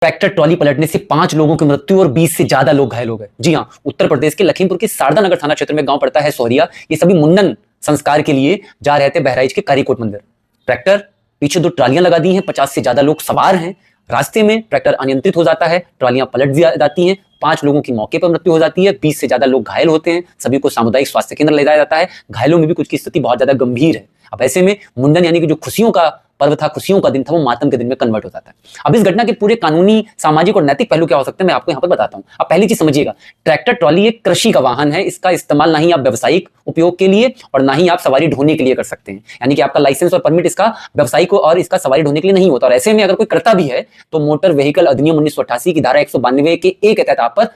Tractor trolley पलटने से 5 लोगों की मृत्यु और 20 से ज्यादा लोग घायल हो गए। जी हां, उत्तर प्रदेश के लखीमपुर के शारदा नगर थाना क्षेत्र में गांव पड़ता है सोहरिया। ये सभी मुंडन संस्कार के लिए जा रहे थे बहराइच के कारीकोट मंदिर। ट्रैक्टर पीछे 2 ट्रालियां लगा दी हैं, 50 से ज्यादा लोग सवार हैं। रास्ते में ट्रैक्टर अनियंत्रित हो जाता है, ट्रालियां पलट जाती हैं, 5 लोगों की मौके पर मृत्यु हो जाती है, 20 से ज्यादा लोग घायल होते हैं। सभी को सामुदायिक स्वास्थ्य केंद्र ले जाया जाता है। घायलों में भी कुछ की स्थिति बहुत ज्यादा गंभीर है। अब ऐसे में मुंडन यानी कि जो खुशियों का पर्व था, खुशियों का दिन था, वो मातम के दिन में कन्वर्ट हो जाता है। अब इस घटना के पूरे कानूनी, सामाजिक और नैतिक पहलू क्या हो सकते हैं, मैं आपको यहां पर बताता हूं। अब पहली चीज समझिएगा, ट्रैक्टर ट्रॉली एक कृषि का वाहन है। इसका इस्तेमाल ना ही आप व्यावसायिक उपयोग के लिए और ना ही आप सवारी ढोने के लिए कर सकते हैं। यानी कि आपका लाइसेंस और परमिट इसका व्यावसायिक और इसका सवारी ढोने के लिए नहीं होता। और ऐसे में अगर कोई करता भी है तो मोटर व्हीकल अधिनियम 1988 की धारा 192 के ए के तहत आप पर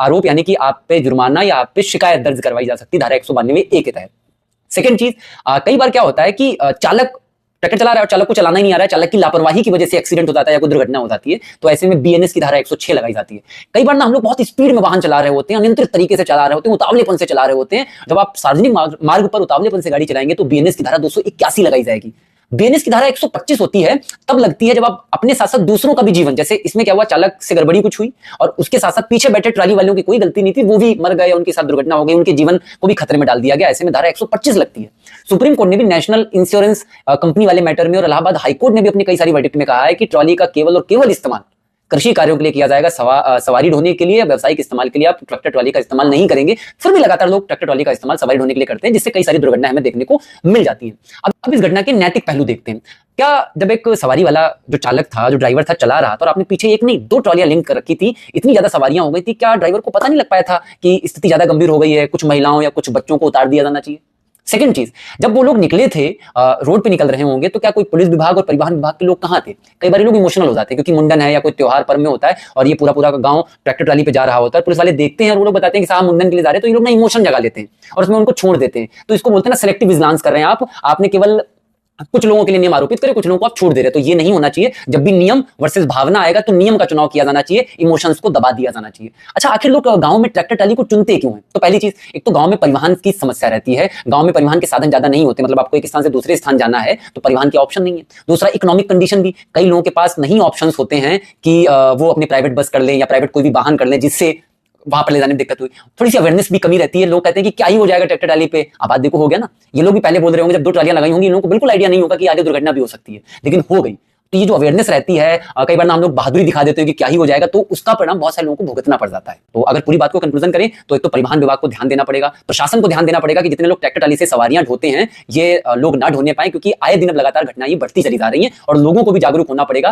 आरोप यानी कि आप पे जुर्माना या आप पे शिकायत दर्ज करवाई जा सकती है, धारा 192 ए के तहत। सेकंड चीज, कई बार क्या होता है कि चालक ट्रैक्टर चला रहा है और चालक को चलाना ही नहीं आ रहा है, चालक की लापरवाही की वजह से एक्सीडेंट हो जाता है या कोई दुर्घटना हो जाती है, तो ऐसे में बीएनएस की धारा 106 लगाई जाती है। कई बार ना हम लोग बहुत स्पीड में वाहन चला रहे होते हैं, अनियंत्रित तरीके से चला रहे होते हैं, उतावलेपन से चला रहे होते हैं। जब आप सार्वजनिक मार्ग पर उतावलेपन से गाड़ी चलाएंगे तो बीएनएस की धारा 281 लगाई जाएगी। बीएनएस की धारा 125 होती है तब लगती है जब आप अपने साथ साथ दूसरों का भी जीवन, जैसे इसमें क्या हुआ, चालक से गड़बड़ी कुछ हुई और उसके साथ साथ पीछे बैठे ट्राली वालों की कोई गलती नहीं थी, वो भी मर गए, उनके साथ दुर्घटना हो गई, उनके जीवन को भी खतरे में डाल दिया गया। ऐसे में धारा 125 लगती है। सुप्रीम कोर्ट ने भी नेशनल इंश्योरेंस कंपनी वाले मैटर में और इलाहाबाद हाईकोर्ट ने भी अपनी कई सारी वर्डिक्ट में कहा है कि ट्रॉली का केवल और केवल इस्तेमाल कृषि कार्यों के लिए किया जाएगा, सवारी ढोने के लिए, व्यावसायिक इस्तेमाल के लिए आप ट्रैक्टर ट्रॉली का इस्तेमाल नहीं करेंगे। फिर भी लगातार लोग ट्रैक्टर ट्रॉली का इस्तेमाल सवारी ढोने के लिए करते हैं, जिससे कई सारी दुर्घटनाएं हमें देखने को मिल जाती हैं। अब इस घटना के नैतिक पहलू देखते हैं। क्या जब एक सवारी वाला जो चालक था, जो ड्राइवर था, चला रहा था और आपने पीछे एक नहीं 2 ट्रॉलियां लिंक कर रखी थी, इतनी ज्यादा सवारियां हो गई थी, क्या ड्राइवर को पता नहीं लग पाया था कि स्थिति ज्यादा गंभीर हो गई है, कुछ महिलाओं या कुछ बच्चों को उतार दिया जाना चाहिए? सेकंड चीज, जब वो लोग निकले थे, रोड पे निकल रहे होंगे, तो क्या कोई पुलिस विभाग और परिवहन विभाग के लोग कहां थे? कई बार लोग इमोशनल हो जाते हैं क्योंकि मुंडन है या कोई त्योहार पर्व में होता है और ये पूरा पूरा गांव ट्रैक्टर ट्राली पे जा रहा होता है। पुलिस वाले देखते हैं और वो लोग बताते हैं कि साहब मुंडन के लिए जा रहे हैं, तो ये लोग ना इमोशन जगा लेते हैं और उसमें उनको छोड़ देते हैं। तो इसको बोलते हैं ना सेलेक्टिव विजिलेंस कर रहे हैं आप। आपने केवल कुछ लोगों के लिए नियम आरोपित करे, कुछ लोगों को आप छोड़ दे रहे, तो ये नहीं होना चाहिए। जब भी नियम वर्सेस भावना आएगा तो नियम का चुनाव किया जाना चाहिए, इमोशंस को दबा दिया जाना चाहिए। अच्छा, आखिर लोग गांव में ट्रैक्टर ट्राली को चुनते क्यों हैं? तो पहली चीज, एक तो गांव में परिवहन की समस्या रहती है, गांव में परिवहन के साधन ज्यादा नहीं होते, मतलब आपको एक स्थान से दूसरे स्थान जाना है तो परिवहन के ऑप्शन नहीं है। दूसरा, इकोनॉमिक कंडीशन भी, कई लोगों के पास नहीं ऑप्शन होते हैं कि वो अपने प्राइवेट बस कर लें या प्राइवेट कोई भी वाहन कर लें, जिससे वहां पर ले जाने में दिक्कत हुई। थोड़ी सी अवेयरनेस भी कमी रहती है, लोग कहते हैं कि क्या ही हो जाएगा ट्रैक्टर ट्राली पे। अब बात देखो, हो गया ना। ये लोग भी पहले बोल रहे होंगे, जब 2 ट्रालियां लगाई होंगी, इन लोगों को बिल्कुल आइडिया नहीं होगा कि आगे दुर्घटना भी हो सकती है, लेकिन हो गई। तो ये जो अवेयरनेस रहती है, कई बार ना हम लोग बहादुरी दिखा देते हैं कि क्या ही हो जाएगा, तो उसका परिणाम बहुत सारे लोगों को भुगतना पड़ जाता है। तो अगर पूरी बात को कंक्लूजन करें तो एक तो परिवहन विभाग को ध्यान देना पड़ेगा, प्रशासन को ध्यान देना पड़ेगा कि जितने लोग ट्रैक्टर ट्राली से सवारियां ढोते हैं, ये लोग ना ढोने पाए, क्योंकि आए दिन अब लगातार घटनाएं बढ़ती चली जा रही हैं और लोगों को भी जागरूक होना पड़ेगा।